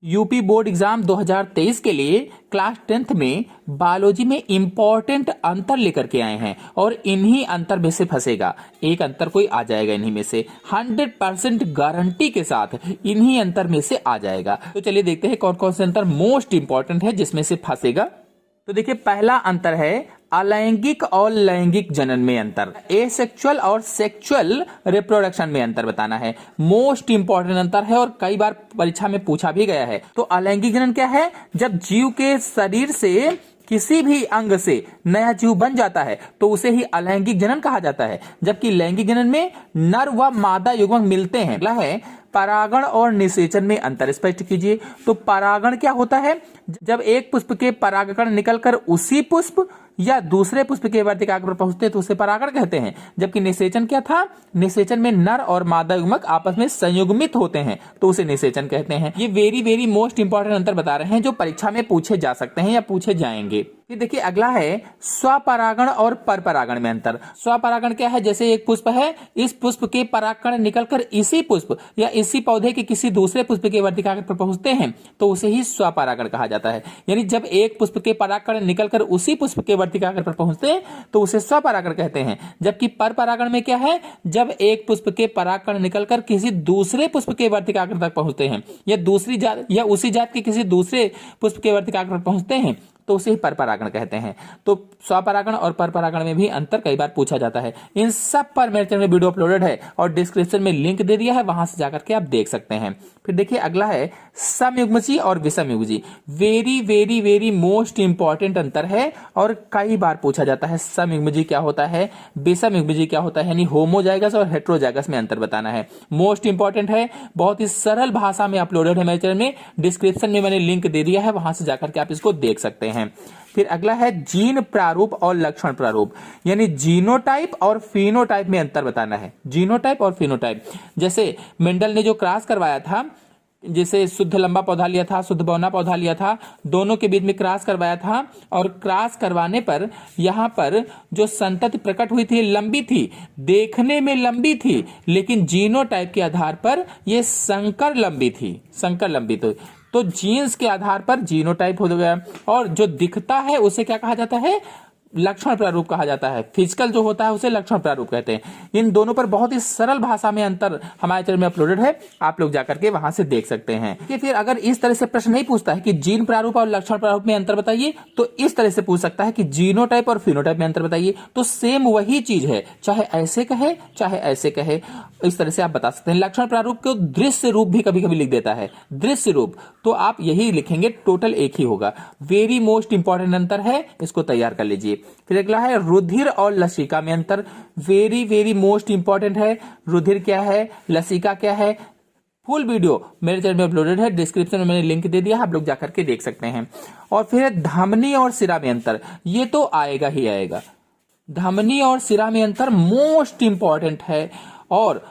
UP board exam 2023 के लिए class 10th में बायोलॉजी में इंपॉर्टेंट अंतर लेकर के आए हैं और इन्हीं अंतर में से फंसेगा एक अंतर कोई आ जाएगा इन्हीं में से 100% गारंटी के साथ इन्हीं अंतर में से आ जाएगा। तो चलिए देखते हैं कौन कौन से अंतर मोस्ट इंपॉर्टेंट है जिसमें से फंसेगा। तो देखिए पहला अंतर है अलैंगिक और लैंगिक जनन में अंतर, एसेक्सुअल और सेक्सुअल रिप्रोडक्शन में अंतर बताना है। मोस्ट इंपॉर्टेंट अंतर है और कई बार परीक्षा में पूछा भी गया है। तो अलैंगिक जनन क्या है? जब जीव के शरीर से किसी भी अंग से नया जीव बन जाता है तो उसे ही अलैंगिक जनन कहा जाता है। जबकि लैंगिक जनन में नर व मादा युग्मक मिलते हैं। अगला है परागण और निषेचन में अंतर स्पष्ट कीजिए। तो परागण क्या होता है? जब एक पुष्प के परागकण निकलकर उसी पुष्प या दूसरे पुष्प के वर्तिकाग्र पर पहुंचते तो उसे परागण कहते हैं। जबकि निषेचन क्या था? निषेचन में नर और मादा युग्मक आपस में संयुग्मित होते हैं तो उसे निषेचन कहते हैं। ये वेरी वेरी मोस्ट इंपॉर्टेंट अंतर बता रहे हैं जो परीक्षा में पूछे जा सकते हैं या पूछे जाएंगे। फिर देखिए अगला है स्वपरागण और परपरागण में अंतर। स्वपरागण क्या है? जैसे एक पुष्प है, इस पुष्प के परागकण निकलकर इसी पुष्प या इसी पौधे के किसी दूसरे पुष्प के वर्तिकाग्र पर पहुंचते हैं तो उसे ही स्वपरागण कहा जाता है। यानी जब एक पुष्प के परागकण निकलकर उसी पुष्प के वर्तिकाग्र पर पहुंचते हैं तो उसे स्वपरागण कहते हैं। जबकि परपरागण में क्या है? जब एक पुष्प के परागकण निकलकर किसी दूसरे पुष्प के वर्तिकाग्र तक पहुंचते हैं या दूसरी जात या उसी जात के किसी दूसरे पुष्प के वर्तिकाग्र पर पहुंचते हैं तो उसे ही परपरागण कहते हैं। तो स्वपरागण और परपरागण में भी अंतर कई बार पूछा जाता है। इन सब पर मेरे चैनल में वीडियो अपलोडेड है और डिस्क्रिप्शन में लिंक दे दिया है, वहां से जाकर के आप देख सकते हैं। फिर देखिए अगला है समयुग्मजी और विषमयुग्मजी। Very very very most important अंतर है और कई बार पूछा जाता है। समयुग्मजी क्या होता है, विषमयुग्मजी क्या होता है, यानी होमोजाइगस और हेट्रोजाइगस में अंतर बताना है। मोस्ट इंपॉर्टेंट है, बहुत ही सरल भाषा में अपलोडेड है मेरे चैनल में, डिस्क्रिप्शन में मैंने लिंक दे दिया है, वहां से जाकर के आप इसको देख सकते हैं। फिर अगला है जीन प्रारूप और लक्षण प्रारूप, यानी जीनोटाइप और फिनोटाइप में अंतर बताना है। जीनोटाइप और फिनोटाइप, जैसे मेंडल ने जो क्रॉस करवाया था, जैसे शुद्ध लंबा पौधा लिया था, शुद्ध बौना पौधा लिया था, दोनों के बीच में क्रॉस करवाया था और क्रॉस करवाने पर यहाँ पर जो संतति प्रकट हुई थी लंबी थी, देखने में लंबी थी, लेकिन जीनोटाइप के आधार पर यह संकर लंबी थी, संकर लंबी। तो जीन्स के आधार पर जीनोटाइप हो गया और जो दिखता है उसे क्या कहा जाता है? लक्षण प्रारूप कहा जाता है। फिजिकल जो होता है उसे लक्षण प्रारूप कहते हैं। इन दोनों पर बहुत ही सरल भाषा में अंतर हमारे चैनल में अपलोडेड है, आप लोग जाकर के वहां से देख सकते हैं। कि फिर अगर इस तरह से प्रश्न नहीं पूछता है कि जीन प्रारूप और लक्षण प्रारूप में अंतर बताइए, तो इस तरह से पूछ सकता है कि जीनोटाइप और फिनोटाइप में अंतर बताइए। तो सेम वही चीज है, चाहे ऐसे कहे चाहे ऐसे कहे, इस तरह से आप बता सकते हैं। लक्षण प्रारूप को दृश्य रूप भी कभी कभी लिख देता है, दृश्य रूप, तो आप यही लिखेंगे, टोटल एक ही होगा। वेरी मोस्ट इंपॉर्टेंट अंतर है, इसको तैयार कर लीजिए। फिर अगला है रुधिर और लसिका में अंतर। वेरी वेरी मोस्ट इंपॉर्टेंट है। रुधिर क्या है, लसिका क्या है, फुल वीडियो मेरे चैनल में अपलोडेड है, डिस्क्रिप्शन में मैंने लिंक दे दिया, आप लोग जाकर के देख सकते हैं। और फिर धमनी और सिरा में अंतर, ये तो आएगा ही आएगा। धमनी और सिरा में अंतर मोस्ट इंपॉर्टेंट है और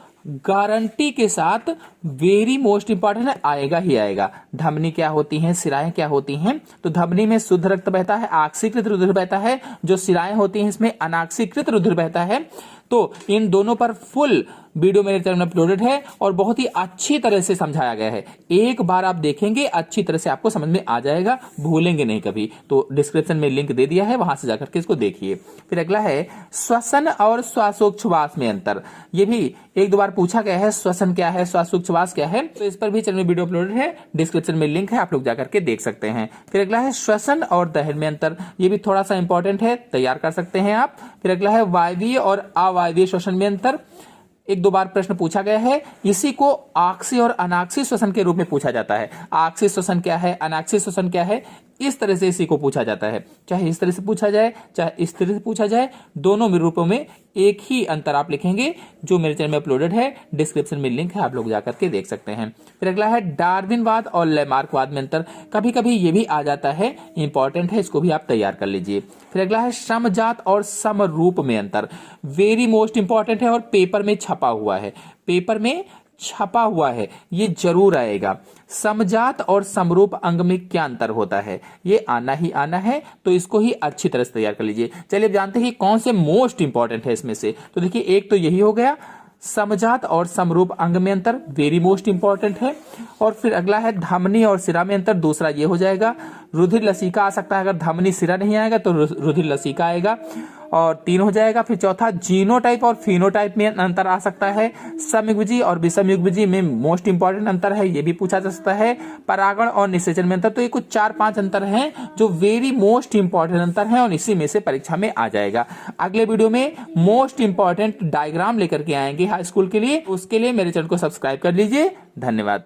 गारंटी के साथ वेरी मोस्ट इंपॉर्टेंट है, आएगा ही आएगा। धमनी क्या होती हैं, सिराएं क्या होती हैं? तो धमनी में शुद्ध रक्त बहता है, ऑक्सीकृत रुधिर बहता है। जो सिराएं होती हैं इसमें अनॉक्सीकृत रुधिर बहता है। तो इन दोनों पर फुल वीडियो मेरे चैनल में अपलोडेड है और बहुत ही अच्छी तरह से समझाया गया है। एक बार आप देखेंगे अच्छी तरह से आपको समझ में आ जाएगा, भूलेंगे नहीं कभी। तो डिस्क्रिप्शन में लिंक दे दिया है, वहां से जाकर के इसको देखिए। फिर अगला है श्वसन और श्वासोच्छ्वास में अंतर। ये भी एक दो बार पूछा गया है, श्वसन क्या है, श्वासोच्छ्वास क्या है, तो इस पर भी चैनल में वीडियो अपलोडेड है, डिस्क्रिप्शन में लिंक है, आप लोग जाकर के देख सकते हैं। फिर अगला है श्वसन और दहन में अंतर। ये भी थोड़ा सा इंपॉर्टेंट है, तैयार कर सकते हैं आप। फिर अगला है वायवीय और अवायवीय श्वसन में अंतर। एक दो बार प्रश्न पूछा गया है, इसी को आक्सीय और अनाक्सीय श्वसन के रूप में पूछा जाता है। आक्सीय श्वसन क्या है, अनाक्सीय श्वसन क्या है, इस तरह से इसी को पूछा जाता है। चाहे इस तरह से पूछा जाए चाहे इस तरह से पूछा जाए, दोनों में रूपों में एक ही अंतर आप लिखेंगे, जो मेरे चैनल में अपलोडेड है, डिस्क्रिप्शन में लिंक है, आप लोग जाकर के देख सकते हैं। फिर अगला है डार्विनवाद और लैमार्कवाद में अंतर। कभी कभी ये भी आ जाता है, इंपॉर्टेंट है, इसको भी आप तैयार कर लीजिए। फिर अगला है समजात और समरूप में अंतर। वेरी मोस्ट इंपॉर्टेंट है और पेपर में छपा हुआ है, पेपर में छपा हुआ है, ये जरूर आएगा। समजात और समरूप अंग में क्या अंतर होता है, ये आना ही आना है, तो इसको ही अच्छी तरह से तैयार कर लीजिए। चलिए अब जानते हैं कि कौन से मोस्ट इंपॉर्टेंट है इसमें से। तो देखिए एक तो यही हो गया समजात और समरूप अंग में अंतर, वेरी मोस्ट इंपॉर्टेंट है। और फिर अगला है धमनी और सिरा में अंतर, दूसरा ये हो जाएगा। रुधिर लसीका आ सकता है, अगर धमनी सिरा नहीं आएगा तो रुधिर लसीका आएगा, और 3 हो जाएगा। फिर चौथा जीनोटाइप और फिनोटाइप में अंतर आ सकता है। समयुग्मजीय और विषमयुग्मजीय में मोस्ट इंपॉर्टेंट अंतर है, ये भी पूछा जा सकता है। परागण और निषेचन में अंतर, तो ये कुछ 4-5 अंतर हैं जो वेरी मोस्ट इंपॉर्टेंट अंतर हैं और इसी में से परीक्षा में आ जाएगा। अगले वीडियो में मोस्ट इंपॉर्टेंट डायग्राम लेकर के आएंगे हाई स्कूल के लिए, उसके लिए मेरे चैनल को सब्सक्राइब कर लीजिए। धन्यवाद।